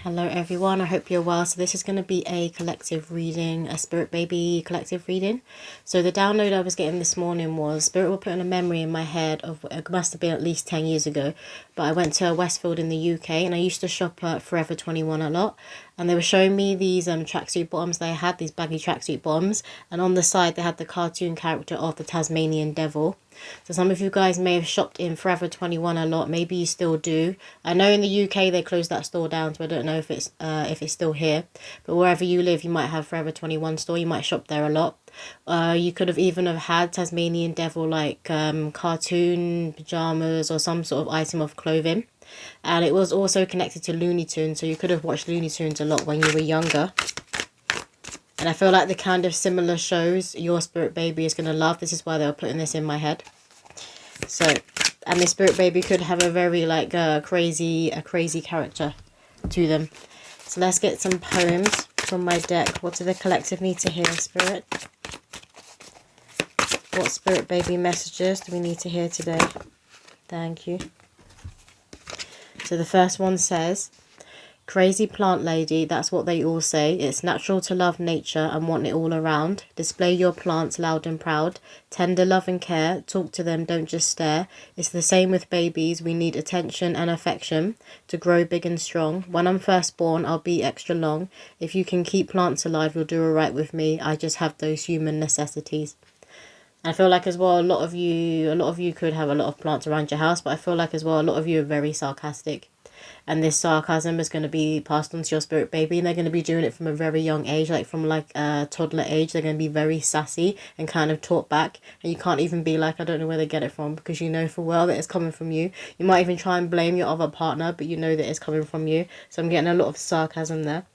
Hello everyone, I hope you're well. So this is going to be a collective reading, a Spirit Baby collective reading. So the download I was getting this morning was Spirit were putting a memory in my head of, it must have been at least 10 years ago, but I went to Westfield in the UK and I used to shop at Forever 21 a lot, and they were showing me these tracksuit bottoms they had, these baggy tracksuit bottoms, and on the side they had the cartoon character of the Tasmanian Devil. So some of you guys may have shopped in Forever 21 a lot. Maybe you still do. I know in the UK they closed that store down, so I don't know if it's still here. But wherever you live, you might have Forever 21 store. You might shop there a lot. You could have even have had Tasmanian Devil like cartoon pajamas or some sort of item of clothing. And it was also connected to Looney Tunes, so you could have watched Looney Tunes a lot when you were younger. And I feel like the kind of similar shows your Spirit Baby is going to love. This is why they were putting this in my head. So, and this Spirit Baby could have a very like crazy character to them. So let's get some poems from my deck. What do the collective need to hear, Spirit? What Spirit Baby messages do we need to hear today? Thank you. So the first one says, crazy plant lady, that's what they all say. It's natural to love nature and want it all around. Display your plants loud and proud. Tender love and care. Talk to them, don't just stare. It's the same with babies. We need attention and affection to grow big and strong. When I'm first born, I'll be extra long. If you can keep plants alive, you'll do alright with me. I just have those human necessities. I feel like as well, a lot of you could have a lot of plants around your house, but I feel like as well, a lot of you are very sarcastic. And this sarcasm is going to be passed on to your Spirit Baby, and they're going to be doing it from a very young age, like from like a toddler age. They're going to be very sassy and kind of taught back, and you can't even be like, I don't know where they get it from, because you know for well that it's coming from you. You might even try and blame your other partner, but you know that it's coming from you. So I'm getting a lot of sarcasm there.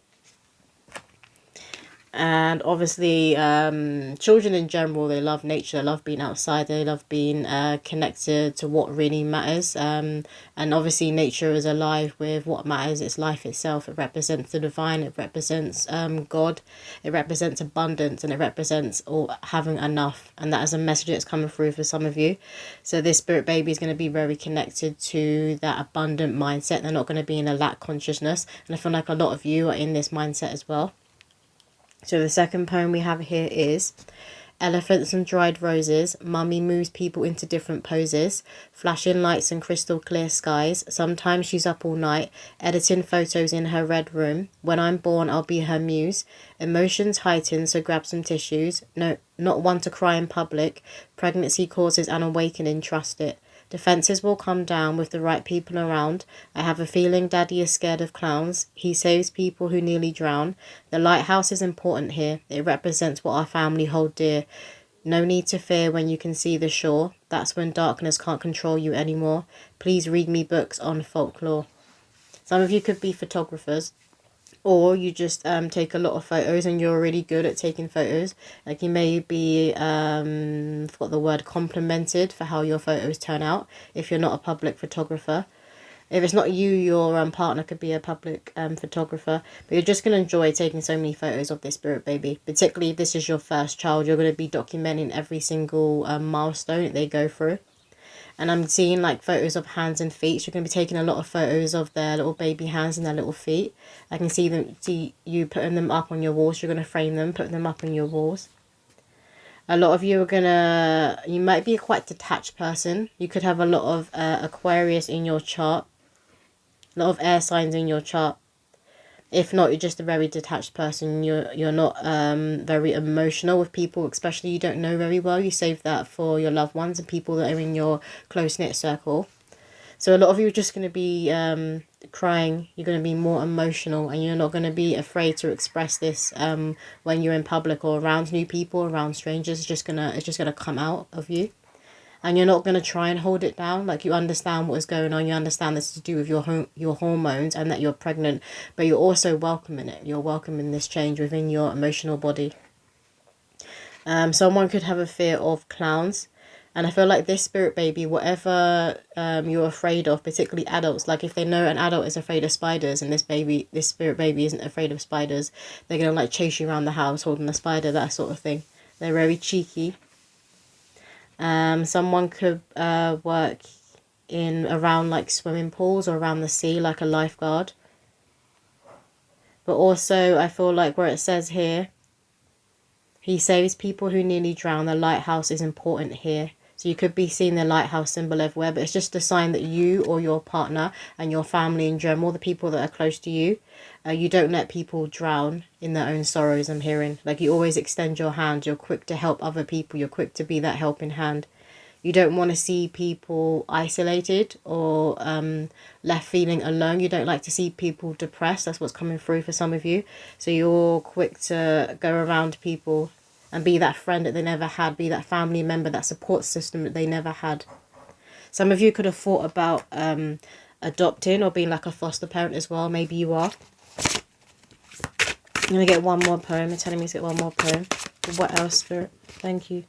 And obviously children in general, they love nature, they love being outside, they love being connected to what really matters, and obviously nature is alive with what matters. It's life itself. It represents the divine, it represents God, it represents abundance, and it represents all having enough. And that is a message that's coming through for some of you. So this Spirit Baby is going to be very connected to that abundant mindset. They're not going to be in a lack consciousness, and I feel like a lot of you are in this mindset as well. So the second poem we have here is Elephants and Dried Roses. Mummy moves people into different poses. Flashing lights and crystal clear skies. Sometimes she's up all night, editing photos in her red room. When I'm born, I'll be her muse. Emotions heighten, so grab some tissues. No, not one to cry in public. Pregnancy causes an awakening, trust it. Defences will come down with the right people around. I have a feeling Daddy is scared of clowns. He saves people who nearly drown. The lighthouse is important here. It represents what our family hold dear. No need to fear when you can see the shore. That's when darkness can't control you anymore. Please read me books on folklore. Some of you could be photographers, or you just take a lot of photos and you're really good at taking photos. Like you may be forgot the word, complimented for how your photos turn out if you're not a public photographer. If it's not you, your partner could be a public photographer, but you're just going to enjoy taking so many photos of this Spirit Baby. Particularly if this is your first child, you're going to be documenting every single milestone that they go through. And I'm seeing like photos of hands and feet. So you're going to be taking a lot of photos of their little baby hands and their little feet. I can see you putting them up on your walls. You're going to frame them, put them up on your walls. A lot of you you might be a quite detached person. You could have a lot of Aquarius in your chart. A lot of air signs in your chart. If not, you're just a very detached person. You're not very emotional with people, especially you don't know very well. You save that for your loved ones and people that are in your close-knit circle. So a lot of you are just going to be crying. You're going to be more emotional, and you're not going to be afraid to express this when you're in public or around new people, around strangers. It's just gonna come out of you. And you're not going to try and hold it down. Like, you understand what is going on. You understand this is to do with your hormones and that you're pregnant. But you're also welcoming it. You're welcoming this change within your emotional body. Someone could have a fear of clowns. And I feel like this Spirit Baby, whatever you're afraid of, particularly adults, like if they know an adult is afraid of spiders and this Spirit Baby isn't afraid of spiders, they're going to like chase you around the house holding a spider, that sort of thing. They're very cheeky. Someone could work in around like swimming pools or around the sea, like a lifeguard. But also, I feel like where it says here, he saves people who nearly drown. The lighthouse is important here. So you could be seeing the lighthouse symbol everywhere, but it's just a sign that you or your partner and your family in general, the people that are close to you, you don't let people drown in their own sorrows, I'm hearing. Like, you always extend your hand. You're quick to help other people. You're quick to be that helping hand. You don't want to see people isolated or left feeling alone. You don't like to see people depressed. That's what's coming through for some of you. So you're quick to go around people and be that friend that they never had. Be that family member, that support system that they never had. Some of you could have thought about adopting or being like a foster parent as well. Maybe you are. I'm going to get one more poem. They're telling me to get one more poem. What else, Spirit? Thank you.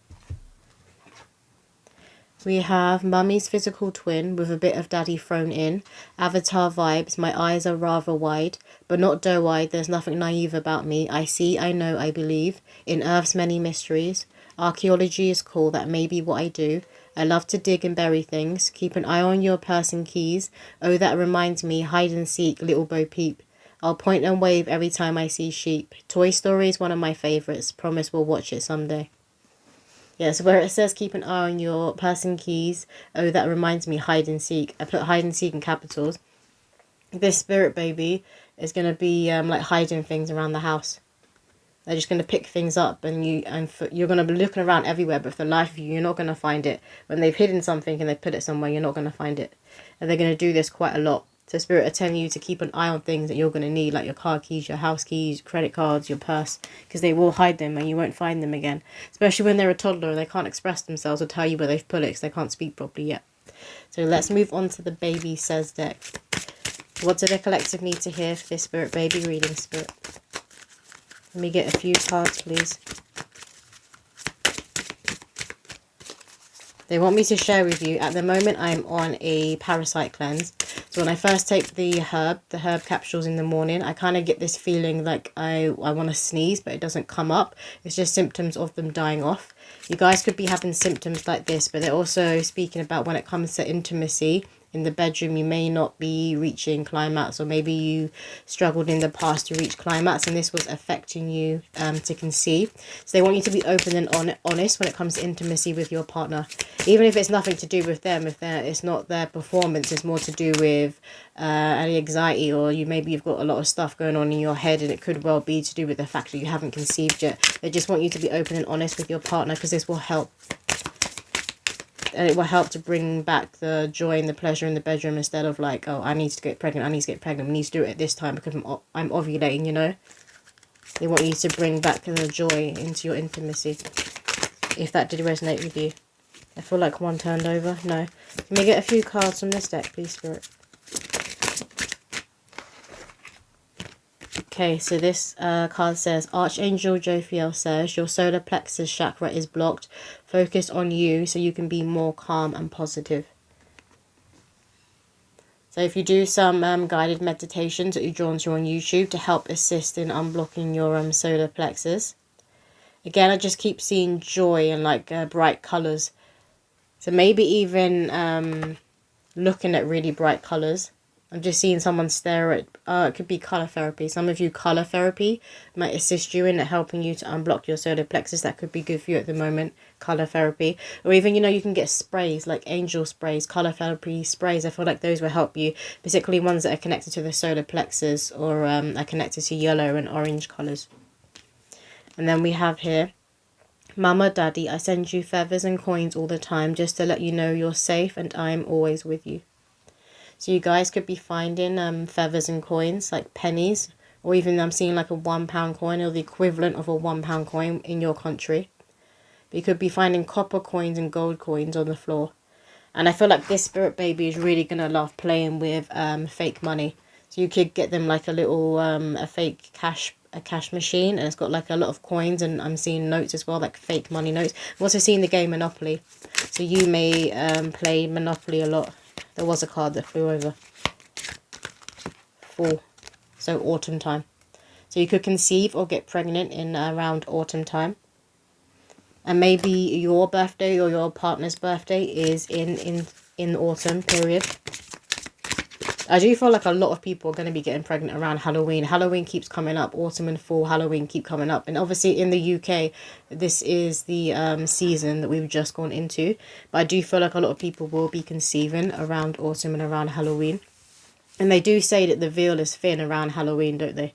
We have Mummy's physical twin with a bit of daddy thrown in. Avatar vibes. My eyes are rather wide, but not doe-eyed. There's nothing naive about me. I see, I know, I believe in Earth's many mysteries. Archaeology is cool. That may be what I do. I love to dig and bury things. Keep an eye on your purse and keys. Oh, that reminds me. Hide and seek, little Bo Peep. I'll point and wave every time I see sheep. Toy Story is one of my favourites. Promise we'll watch it someday. Yeah, so where it says keep an eye on your purse and keys. Oh, that reminds me, hide and seek. I put hide and seek in capitals. This spirit baby is going to be like hiding things around the house. They're just going to pick things up and you're going to be looking around everywhere, but for the life of you, you're not going to find it. When they've hidden something and they put it somewhere, you're not going to find it. And they're going to do this quite a lot. So Spirit are telling you to keep an eye on things that you're going to need, like your car keys, your house keys, credit cards, your purse, because they will hide them and you won't find them again. Especially when they're a toddler and they can't express themselves or tell you where they've put it because they can't speak properly yet. So let's move on to the Baby Says deck. What do the collective need to hear for this Spirit Baby reading, Spirit? Let me get a few cards, please. They want me to share with you, at the moment I'm on a parasite cleanse. So when I first take the herb capsules in the morning, I kind of get this feeling like I want to sneeze, but it doesn't come up. It's just symptoms of them dying off. You guys could be having symptoms like this, but they're also speaking about when it comes to intimacy. In the bedroom, you may not be reaching climax, or maybe you struggled in the past to reach climax and this was affecting you to conceive. So they want you to be open and honest when it comes to intimacy with your partner. Even if it's nothing to do with them, if it's not their performance, it's more to do with any anxiety, or you've got a lot of stuff going on in your head and it could well be to do with the fact that you haven't conceived yet. They just want you to be open and honest with your partner because this will help. And it will help to bring back the joy and the pleasure in the bedroom instead of like, oh, I need to get pregnant, we need to do it at this time because I'm ovulating, you know. They want you to bring back the joy into your intimacy, if that did resonate with you. I feel like one turned over. No. Can we get a few cards from this deck, please, Spirit? Okay, so this card says, Archangel Jophiel says, your solar plexus chakra is blocked. Focus on you so you can be more calm and positive. So if you do some guided meditations that you're drawn to on YouTube to help assist in unblocking your solar plexus. Again, I just keep seeing joy and like bright colours. So maybe even looking at really bright colours. I'm just seeing someone stare at, it could be colour therapy. Some of you, colour therapy might assist you in helping you to unblock your solar plexus. That could be good for you at the moment, colour therapy. Or even, you can get sprays, like angel sprays, colour therapy sprays. I feel like those will help you, particularly ones that are connected to the solar plexus or are connected to yellow and orange colours. And then we have here, Mama, Daddy, I send you feathers and coins all the time just to let you know you're safe and I'm always with you. So you guys could be finding feathers and coins, like pennies, or even I'm seeing like a £1 coin or the equivalent of a £1 coin in your country. But you could be finding copper coins and gold coins on the floor. And I feel like this spirit baby is really going to love playing with fake money. So you could get them like a little, a fake cash machine, and it's got like a lot of coins, and I'm seeing notes as well, like fake money notes. I'm also seeing the game Monopoly. So you may play Monopoly a lot. There was a card that flew over. Fall. So autumn time. So you could conceive or get pregnant in around autumn time. And maybe your birthday or your partner's birthday is in autumn period. I do feel like a lot of people are going to be getting pregnant around Halloween. Halloween keeps coming up. Autumn and fall Halloween keep coming up. And obviously in the UK, this is the season that we've just gone into. But I do feel like a lot of people will be conceiving around autumn and around Halloween. And they do say that the veil is thin around Halloween, don't they?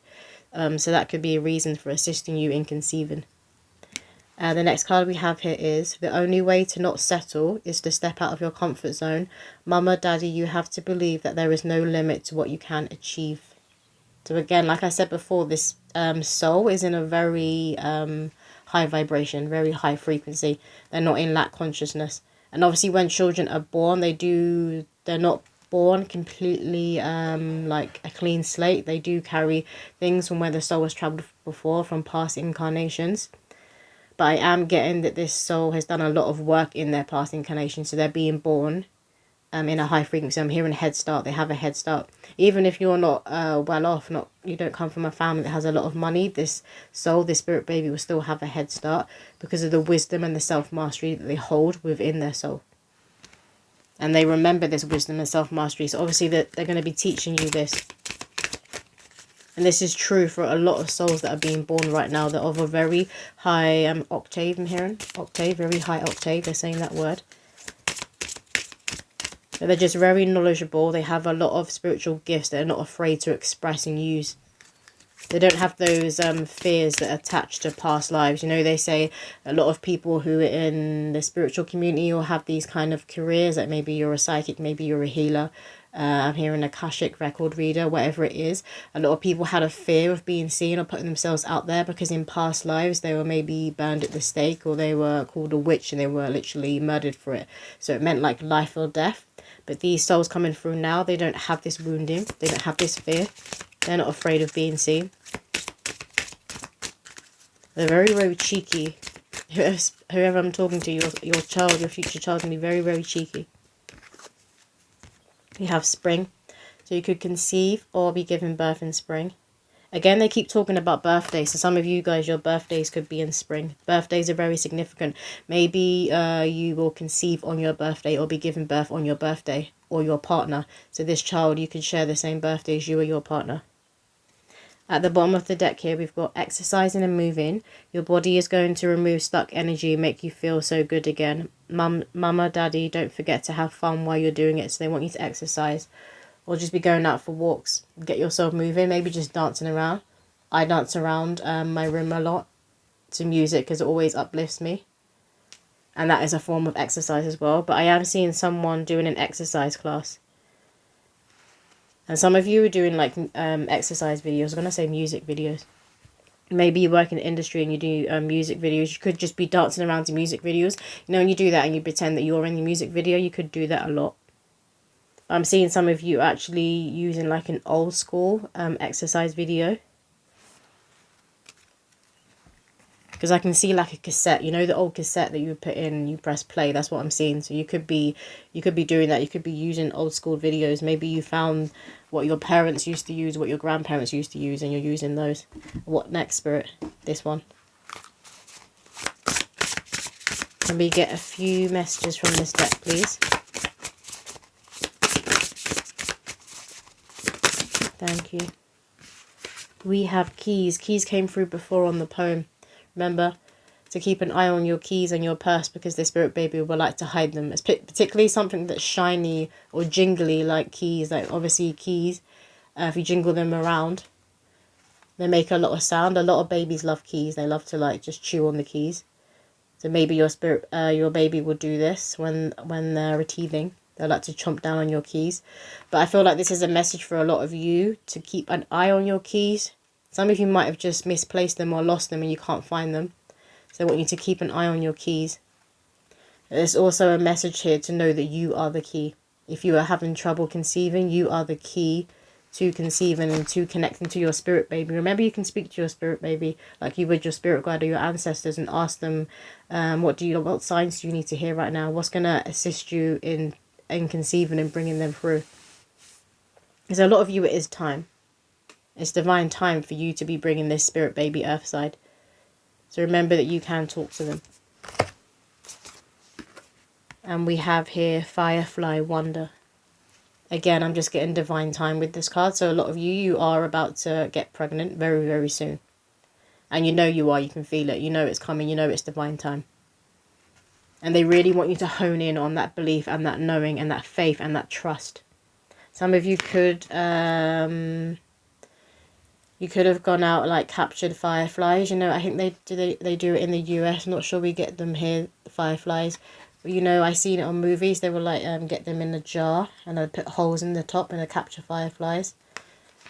So that could be a reason for assisting you in conceiving. The next card we have here is, the only way to not settle is to step out of your comfort zone. Mama, daddy, you have to believe that there is no limit to what you can achieve. So again, like I said before, this soul is in a very high vibration, very high frequency. They're not in lack consciousness. And obviously when children are born, they're not born completely like a clean slate. They do carry things from where the soul has traveled before, from past incarnations. But I am getting that this soul has done a lot of work in their past incarnation. So they're being born in a high frequency. I'm hearing head start. They have a head start. Even if you're not well off, you don't come from a family that has a lot of money, this soul, this spirit baby will still have a head start because of the wisdom and the self-mastery that they hold within their soul. And they remember this wisdom and self-mastery. So obviously that they're going to be teaching you this. And this is true for a lot of souls that are being born right now. They're of a very high octave, I'm hearing. Octave, very high octave. They're saying that word. But they're just very knowledgeable. They have a lot of spiritual gifts. They're not afraid to express and use. They don't have those fears that attach to past lives. You know, they say a lot of people who are in the spiritual community will have these kind of careers. Like maybe you're a psychic, maybe you're a healer. I'm hearing a Akashic record reader, whatever it is. A lot of people had a fear of being seen or putting themselves out there because in past lives they were maybe burned at the stake or they were called a witch and they were literally murdered for it. So it meant like life or death. But these souls coming through now, they don't have this wounding. They don't have this fear. They're not afraid of being seen. They're very, very cheeky. Whoever I'm talking to, your child, your future child, can be very, very cheeky. We have spring. So you could conceive or be given birth in spring. Again, they keep talking about birthdays. So some of you guys, your birthdays could be in spring. Birthdays are very significant. Maybe you will conceive on your birthday or be given birth on your birthday or your partner. So this child, you could share the same birthday as you or your partner. At the bottom of the deck here, we've got exercising and moving. Your body is going to remove stuck energy, make you feel so good again. Mama, daddy, don't forget to have fun while you're doing it. So they want you to exercise or just be going out for walks. Get yourself moving, maybe just dancing around. I dance around my room a lot to music because it always uplifts me. And that is a form of exercise as well. But I am seeing someone doing an exercise class. And some of you are doing like exercise videos. I'm going to say music videos. Maybe you work in the industry and you do music videos. You could just be dancing around to music videos. You know, when you do that and you pretend that you're in the music video, you could do that a lot. I'm seeing some of you actually using like an old school exercise video. Because I can see like a cassette, you know, the old cassette that you would put in and you press play. That's what I'm seeing. So you could be doing that. You could be using old school videos. Maybe you found what your parents used to use, what your grandparents used to use, and you're using those. What next, Spirit? This one. Can we get a few messages from this deck, please? Thank you. We have keys. Keys came through before on the poem. Remember to keep an eye on your keys and your purse because the spirit baby will like to hide them. It's particularly something that's shiny or jingly like keys. Like obviously keys, if you jingle them around, they make a lot of sound. A lot of babies love keys. They love to like just chew on the keys. So maybe your baby will do this when they're teething. They like to chomp down on your keys. But I feel like this is a message for a lot of you to keep an eye on your keys. Some of you might have just misplaced them or lost them and you can't find them. So I want you to keep an eye on your keys. There's also a message here to know that you are the key. If you are having trouble conceiving, you are the key to conceiving and to connecting to your spirit baby. Remember, you can speak to your spirit baby like you would your spirit guide or your ancestors and ask them, what signs do you need to hear right now? What's going to assist you in conceiving and bringing them through? Because a lot of you, it is time. It's divine time for you to be bringing this spirit baby earth side. So remember that you can talk to them. And we have here Firefly Wonder. Again, I'm just getting divine time with this card. So a lot of you are about to get pregnant very, very soon. And you know you are. You can feel it. You know it's coming. You know it's divine time. And they really want you to hone in on that belief and that knowing and that faith and that trust. Some of you could have gone out, like, captured fireflies. You know, I think they do it in the US. I'm not sure we get them here, the fireflies. But, you know, I seen it on movies. They will, like, get them in a jar and they put holes in the top and they capture fireflies.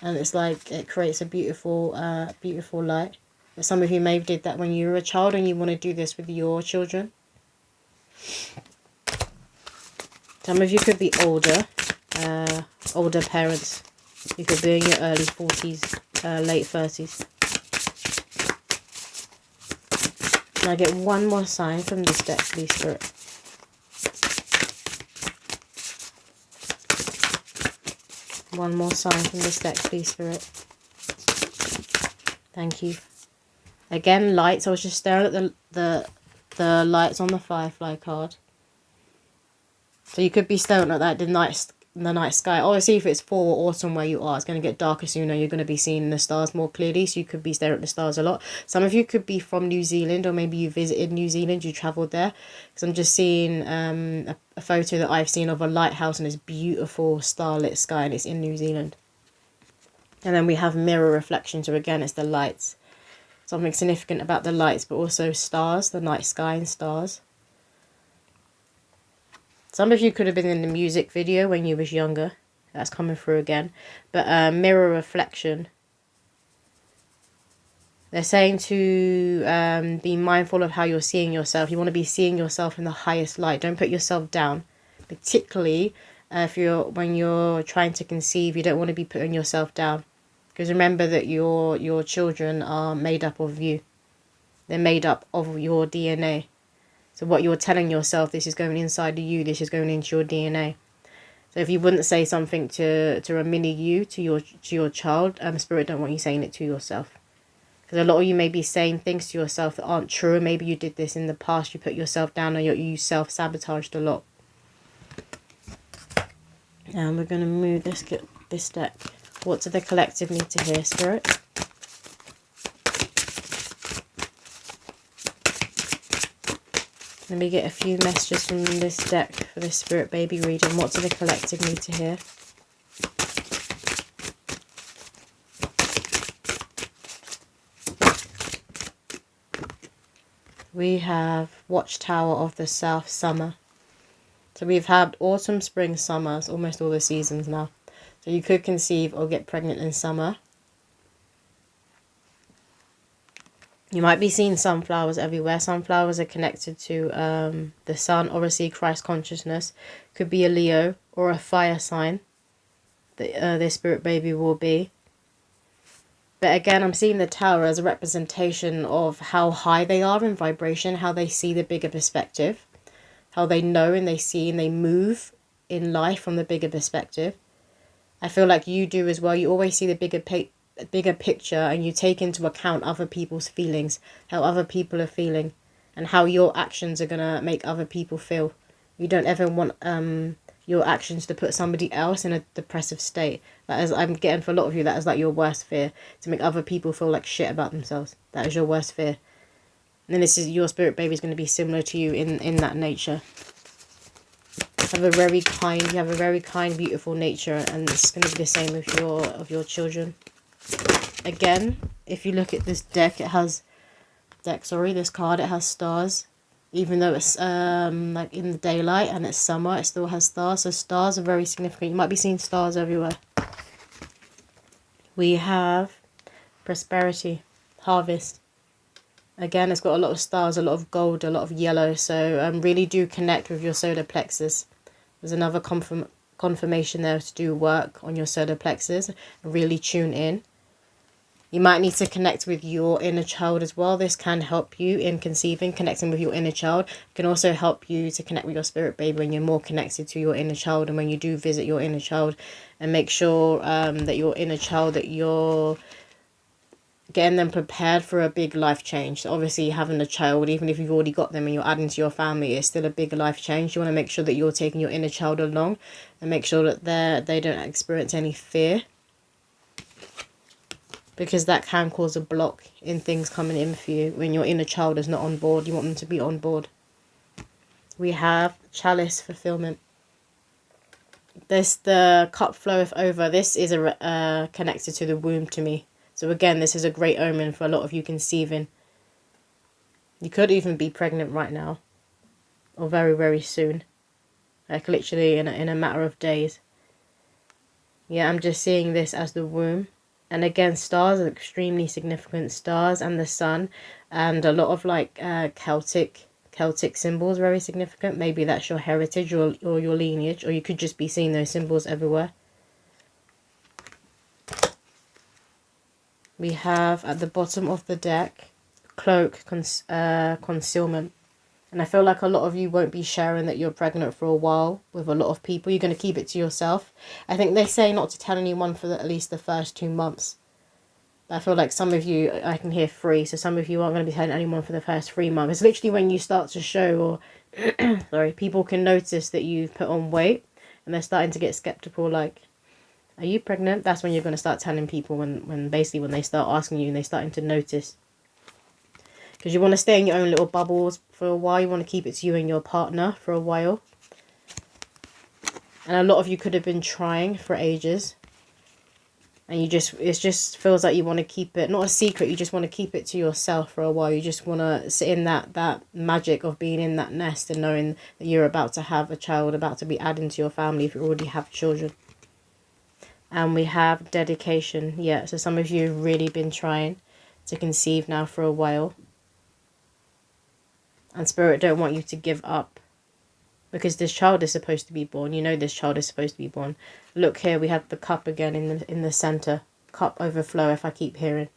And it's like, it creates a beautiful beautiful light. But some of you may have did that when you were a child, and you want to do this with your children. Some of you could be older parents. You could be in your early 40s, late 30s. Can I get one more sign from this deck, please, Spirit? One more sign from this deck, please, Spirit. Thank you. Again, lights. I was just staring at the lights on the Firefly card. So you could be staring at that, the night sky. Obviously, if it's fall or autumn where you are, it's going to get darker sooner. You're going to be seeing the stars more clearly, so you could be staring at the stars a lot. Some of you could be from New Zealand, or maybe you visited New Zealand, you travelled there. Because I'm just seeing a photo that I've seen of a lighthouse and this beautiful starlit sky, and it's in New Zealand. And then we have mirror reflection, so again, it's the lights. Something significant about the lights, but also stars, the night sky and stars. Some of you could have been in the music video when you was younger. That's coming through again. But mirror reflection. They're saying to be mindful of how you're seeing yourself. You want to be seeing yourself in the highest light. Don't put yourself down. Particularly when you're trying to conceive, you don't want to be putting yourself down. Because remember that your children are made up of you. They're made up of your DNA. So what you're telling yourself, this is going inside of you, this is going into your DNA. So if you wouldn't say something to a mini you, to your child, Spirit don't want you saying it to yourself. Because a lot of you may be saying things to yourself that aren't true. Maybe you did this in the past, you put yourself down, or you self-sabotaged a lot. And we're going to move this deck. What do the collective need to hear, Spirit? Let me get a few messages from this deck for this Spirit Baby reading. What do the collective need to hear? We have Watchtower of the South, summer. So we've had autumn, spring, summer. It's almost all the seasons now. So you could conceive or get pregnant in summer. You might be seeing sunflowers everywhere. Sunflowers are connected to the sun, obviously Christ consciousness. Could be a Leo or a fire sign that their Spirit Baby will be. But again, I'm seeing the tower as a representation of how high they are in vibration, how they see the bigger perspective, how they know and they see and they move in life from the bigger perspective. I feel like you do as well. You always see the bigger picture, and you take into account other people's feelings, how other people are feeling, and how your actions are going to make other people feel. You don't ever want your actions to put somebody else in a depressive state. That is, I'm getting for a lot of you, that is like your worst fear, to make other people feel like shit about themselves. That is your worst fear. And then this is your Spirit Baby is going to be similar to you in that nature. You have a very kind, beautiful nature, and it's going to be the same with your children. Again, if you look at this deck, this card, it has stars. Even though it's like in the daylight and it's summer, it still has stars. So stars are very significant. You might be seeing stars everywhere. We have prosperity, harvest. Again, it's got a lot of stars, a lot of gold, a lot of yellow. So really do connect with your solar plexus. There's another confirmation there to do work on your solar plexus. Really tune in. You might need to connect with your inner child as well. This can help you in conceiving, connecting with your inner child. It can also help you to connect with your Spirit Baby when you're more connected to your inner child, and when you do visit your inner child, and make sure that your inner child, that you're getting them prepared for a big life change. So obviously having a child, even if you've already got them and you're adding to your family, it's still a big life change. You want to make sure that you're taking your inner child along and make sure that they don't experience any fear, because that can cause a block in things coming in for you. When your inner child is not on board, you want them to be on board. We have chalice fulfillment. The cup floweth over. This is connected to the womb to me. So again, this is a great omen for a lot of you conceiving. You could even be pregnant right now, or very, very soon, like literally in a matter of days. Yeah, I'm just seeing this as the womb. And again, stars are extremely significant. Stars and the sun, and a lot of like Celtic symbols, very significant. Maybe that's your heritage or your lineage, or you could just be seeing those symbols everywhere. We have at the bottom of the deck, cloak, concealment. And I feel like a lot of you won't be sharing that you're pregnant for a while with a lot of people. You're going to keep it to yourself. I think they say not to tell anyone for at least the first 2 months. But I feel like some of you, I can hear 3, so some of you aren't going to be telling anyone for the first 3 months. It's literally when you start to show, or sorry, people can notice that you've put on weight and they're starting to get skeptical, like, are you pregnant? That's when you're going to start telling people, when basically when they start asking you and they're starting to notice. Because you want to stay in your own little bubbles for a while. You want to keep it to you and your partner for a while. And a lot of you could have been trying for ages. And it just feels like you want to keep it, not a secret, you just want to keep it to yourself for a while. You just want to sit in that magic of being in that nest and knowing that you're about to have a child, about to be added to your family if you already have children. And we have dedication. Yeah, so some of you have really been trying to conceive now for a while. And Spirit don't want you to give up, because this child is supposed to be born. You know this child is supposed to be born. Look here, we have the cup again in the center. Cup overfloweth, I keep hearing.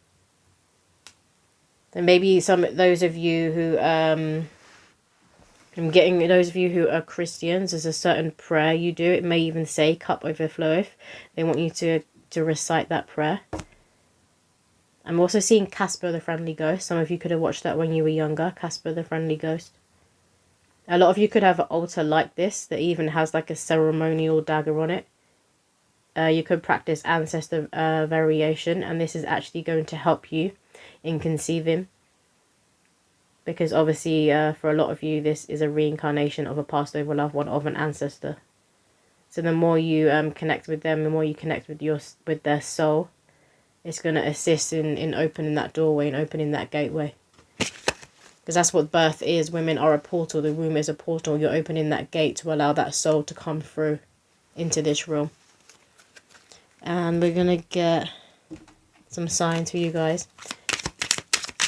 And maybe those of you who I'm getting those of you who are Christians, there's a certain prayer you do. It may even say cup overfloweth. They want you to recite that prayer. I'm also seeing Casper the Friendly Ghost. Some of you could have watched that when you were younger. Casper the Friendly Ghost. A lot of you could have an altar like this that even has like a ceremonial dagger on it. You could practice ancestor variation, and this is actually going to help you in conceiving. Because obviously for a lot of you, this is a reincarnation of a passed over loved one, of an ancestor. So the more you connect with them, the more you connect with their soul, it's going to assist in opening that doorway and opening that gateway. Because that's what birth is. Women are a portal. The womb is a portal. You're opening that gate to allow that soul to come through into this realm. And we're going to get some signs for you guys.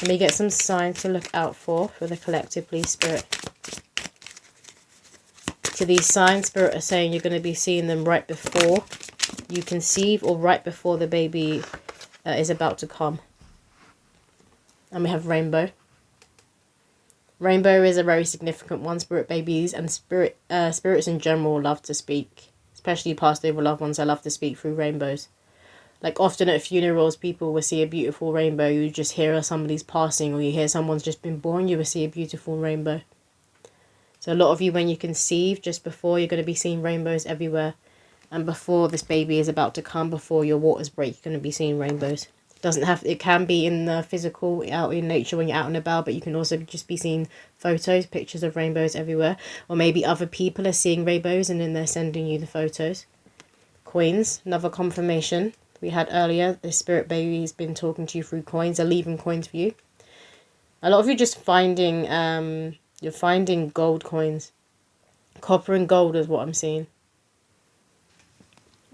Let me get some signs to look out for the collective, please, Spirit. So these signs, Spirit, are saying you're going to be seeing them right before you conceive, or right before the baby is about to come. And we have rainbow. Rainbow is a very significant one. Spirit babies and spirits in general love to speak, especially passed over loved ones. I love to speak through rainbows. Like often at funerals, people will see a beautiful rainbow. You just hear somebody's passing, or you hear someone's just been born, you will see a beautiful rainbow. So a lot of you, when you conceive, just before, you're going to be seeing rainbows everywhere. And before this baby is about to come, before your waters break, you're going to be seeing rainbows. It can be in the physical, out in nature when you're out and about, but you can also just be seeing photos, pictures of rainbows everywhere. Or maybe other people are seeing rainbows and then they're sending you the photos. Coins, another confirmation we had earlier. The spirit baby's been talking to you through coins. They're leaving coins for you. A lot of you just finding, you're finding gold coins. Copper and gold is what I'm seeing.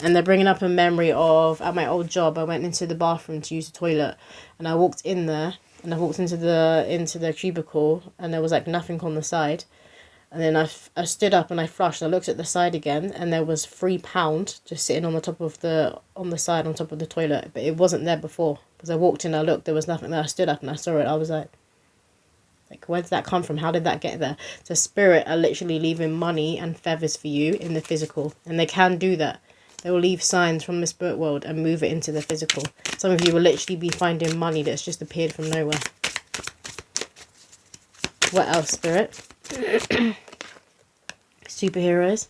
And they're bringing up a memory of, at my old job, I went into the bathroom to use the toilet. And I walked in there, and I walked into the cubicle, and there was like nothing on the side. And then I stood up and I flushed. And I looked at the side again, and there was £3 just sitting on the top of on the side on top of the toilet. But it wasn't there before. Because I walked in, I looked, there was nothing there. I stood up and I saw it. I was like, where did that come from? How did that get there? So spirit are literally leaving money and feathers for you in the physical. And they can do that. They will leave signs from the spirit world and move it into the physical. Some of you will literally be finding money that's just appeared from nowhere. What else, Spirit? Superheroes.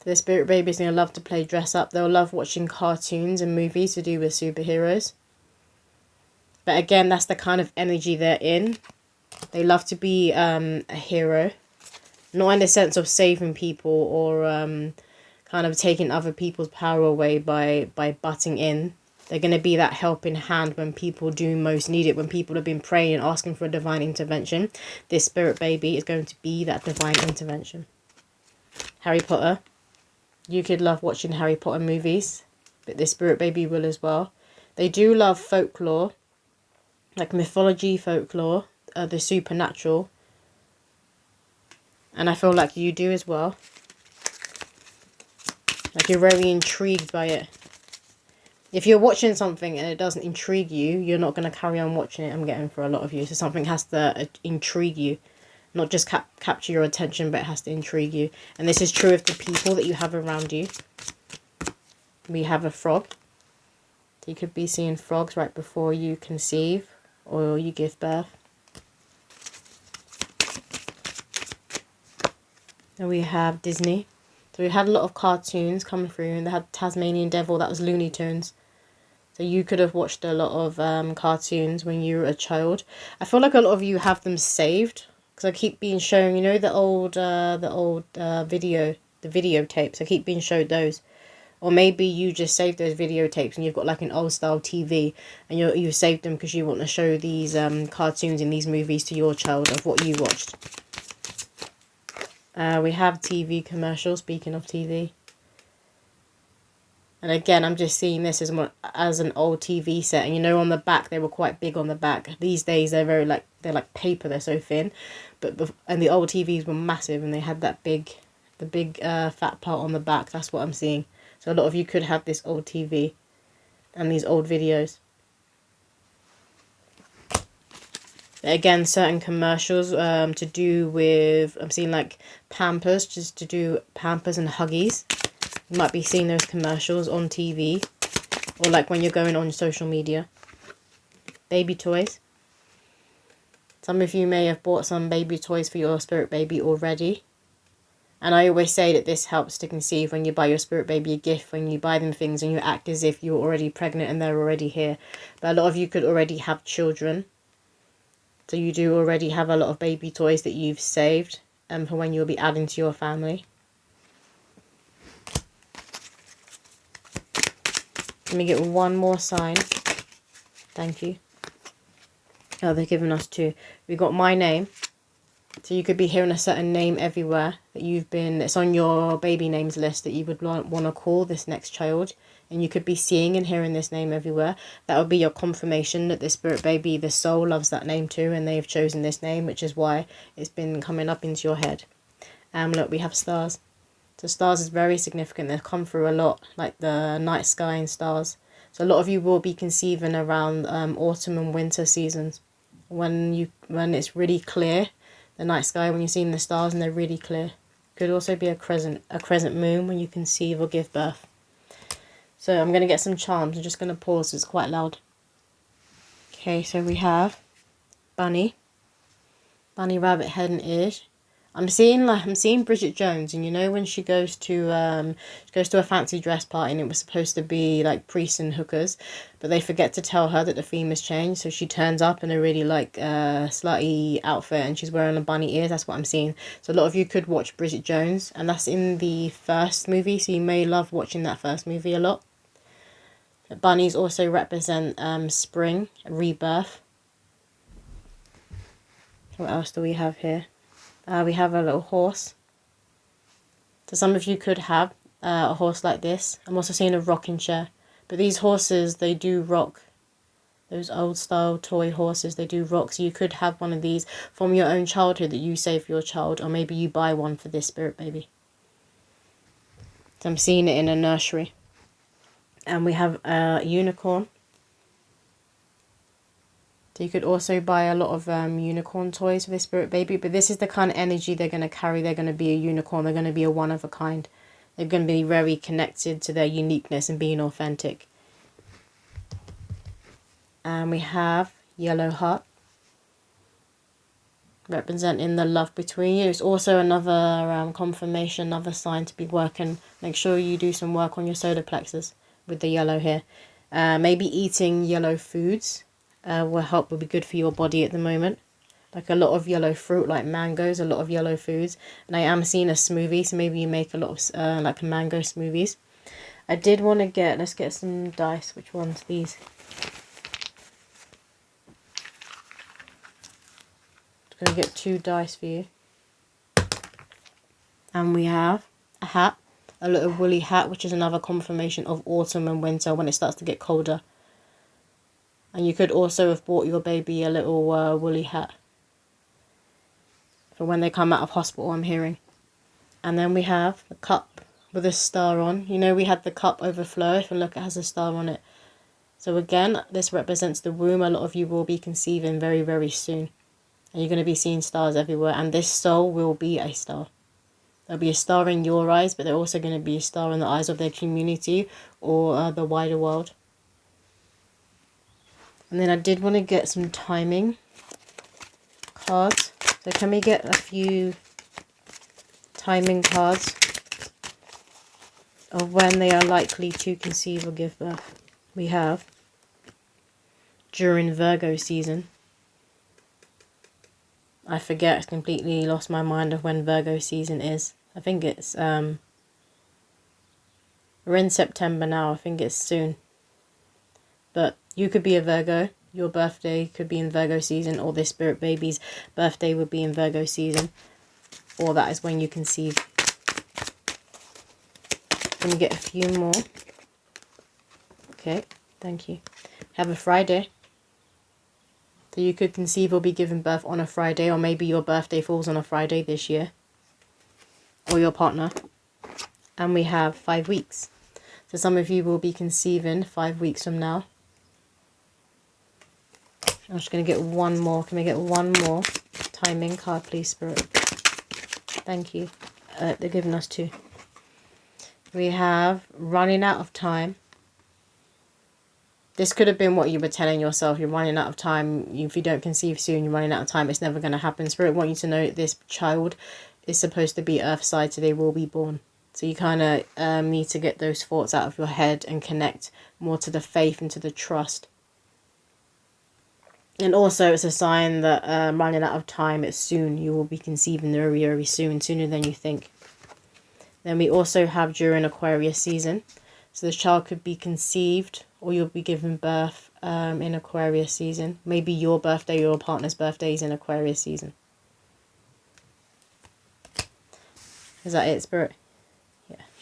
So the spirit babies are going to love to play dress up. They'll love watching cartoons and movies to do with superheroes. But again, that's the kind of energy they're in. They love to be a hero. Not in the sense of saving people or kind of taking other people's power away by butting in. They're going to be that helping hand when people do most need it. When people have been praying and asking for a divine intervention, this spirit baby is going to be that divine intervention. Harry Potter. You could love watching Harry Potter movies, but this spirit baby will as well. They do love folklore, like mythology, folklore, the supernatural. And I feel like you do as well. Like you're very intrigued by it. If you're watching something and it doesn't intrigue you, you're not going to carry on watching it, I'm getting, for a lot of you. So something has to intrigue you. Not just capture your attention, but it has to intrigue you. And this is true of the people that you have around you. We have a frog. You could be seeing frogs right before you conceive or you give birth. And we have Disney. So we had a lot of cartoons coming through, and they had Tasmanian Devil, that was Looney Tunes. So you could have watched a lot of cartoons when you were a child. I feel like a lot of you have them saved, because I keep being shown, you know, the old videotapes. I keep being showed those. Or maybe you just saved those videotapes and you've got like an old style TV and you saved them because you want to show these cartoons and these movies to your child of what you watched. We have TV commercials, speaking of TV. And again, I'm just seeing this as an old TV set. And you know, on the back, they were quite big on the back. These days, they're like paper, they're so thin. And the old TVs were massive and they had that big fat part on the back. That's what I'm seeing. So a lot of you could have this old TV and these old videos. Again, certain commercials to do with, I'm seeing like Pampers, just to do Pampers and Huggies. You might be seeing those commercials on TV or like when you're going on social media. Baby toys. Some of you may have bought some baby toys for your spirit baby already. And I always say that this helps to conceive when you buy your spirit baby a gift, when you buy them things and you act as if you're already pregnant and they're already here. But a lot of you could already have children. So you do already have a lot of baby toys that you've saved for when you'll be adding to your family. Let me get one more sign. Thank you. Oh, they're giving us two. We got my name. So you could be hearing a certain name everywhere that it's on your baby names list that you would want to call this next child. And you could be seeing and hearing this name everywhere. That would be your confirmation that the spirit baby, the soul, loves that name too. And they've chosen this name, which is why it's been coming up into your head. Look, we have stars. So stars is very significant. They come through a lot, like the night sky and stars. So a lot of you will be conceiving around autumn and winter seasons. When it's really clear. The night sky, when you're seeing the stars and they're really clear. Could also be a crescent moon when you conceive or give birth. So I'm going to get some charms. I'm just going to pause, it's quite loud. Okay, so we have bunny, rabbit, head and ears. I'm seeing Bridget Jones, and you know when she goes to a fancy dress party and it was supposed to be like priests and hookers, but they forget to tell her that the theme has changed, so she turns up in a really like slutty outfit and she's wearing a bunny ears. That's what I'm seeing. So a lot of you could watch Bridget Jones, and that's in the first movie, so you may love watching that first movie a lot. But bunnies also represent spring, rebirth. What else do we have here? We have a little horse. So some of you could have a horse like this. I'm also seeing a rocking chair. But these horses, they do rock. Those old style toy horses, they do rock. So you could have one of these from your own childhood that you save for your child. Or maybe you buy one for this spirit baby. So I'm seeing it in a nursery. And we have a unicorn. So you could also buy a lot of unicorn toys for this spirit baby. But this is the kind of energy they're going to carry. They're going to be a unicorn. They're going to be a one of a kind. They're going to be very connected to their uniqueness and being authentic. And we have yellow heart, representing the love between you. It's also another confirmation, another sign to be working. Make sure you do some work on your solar plexus with the yellow here. Maybe eating yellow foods will be good for your body at the moment. Like a lot of yellow fruit, like mangoes, a lot of yellow foods. And I am seeing a smoothie, so maybe you make a lot of like mango smoothies. I did want to get, let's get some dice. Which one's these? I'm going to get 2 dice for you. And we have a hat, a little woolly hat, which is another confirmation of autumn and winter when it starts to get colder. And you could also have bought your baby a little woolly hat for when they come out of hospital, I'm hearing. And then we have a cup with a star on. You know, we had the cup Overfloweth, and look, it has a star on it. So again, this represents the womb. A lot of you will be conceiving very, very soon. And you're going to be seeing stars everywhere. And this soul will be a star. There'll be a star in your eyes, but they're also going to be a star in the eyes of their community or the wider world. And then I did want to get some timing cards. So can we get a few timing cards of when they are likely to conceive or give birth? We have during Virgo season. I forget, completely lost my mind of when Virgo season is. I think it's, we're in September now, I think it's soon. But you could be a Virgo, your birthday could be in Virgo season, or this spirit baby's birthday would be in Virgo season. Or that is when you conceive. Let me get a few more. Okay, thank you. Have a Friday. So you could conceive or be given birth on a Friday, or maybe your birthday falls on a Friday this year. Or your partner. And we have 5 weeks. So some of you will be conceiving 5 weeks from now. I'm just going to get one more. Can we get one more timing card, please, Spirit? Thank you. They're giving us 2. We have running out of time. This could have been what you were telling yourself. You're running out of time. If you don't conceive soon, you're running out of time. It's never going to happen. Spirit want you to know that this child is supposed to be earthside, so they will be born. So you kind of need to get those thoughts out of your head and connect more to the faith and to the trust. And also it's a sign that running out of time, it's soon. You will be conceiving very, very soon, sooner than you think. Then we also have during Aquarius season. So this child could be conceived or you'll be given birth in Aquarius season. Maybe your birthday or your partner's birthday is in Aquarius season. Is that it, Spirit?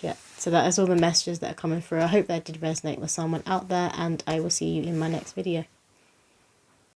Yeah. So that is all the messages that are coming through. I hope that did resonate with someone out there, and I will see you in my next video.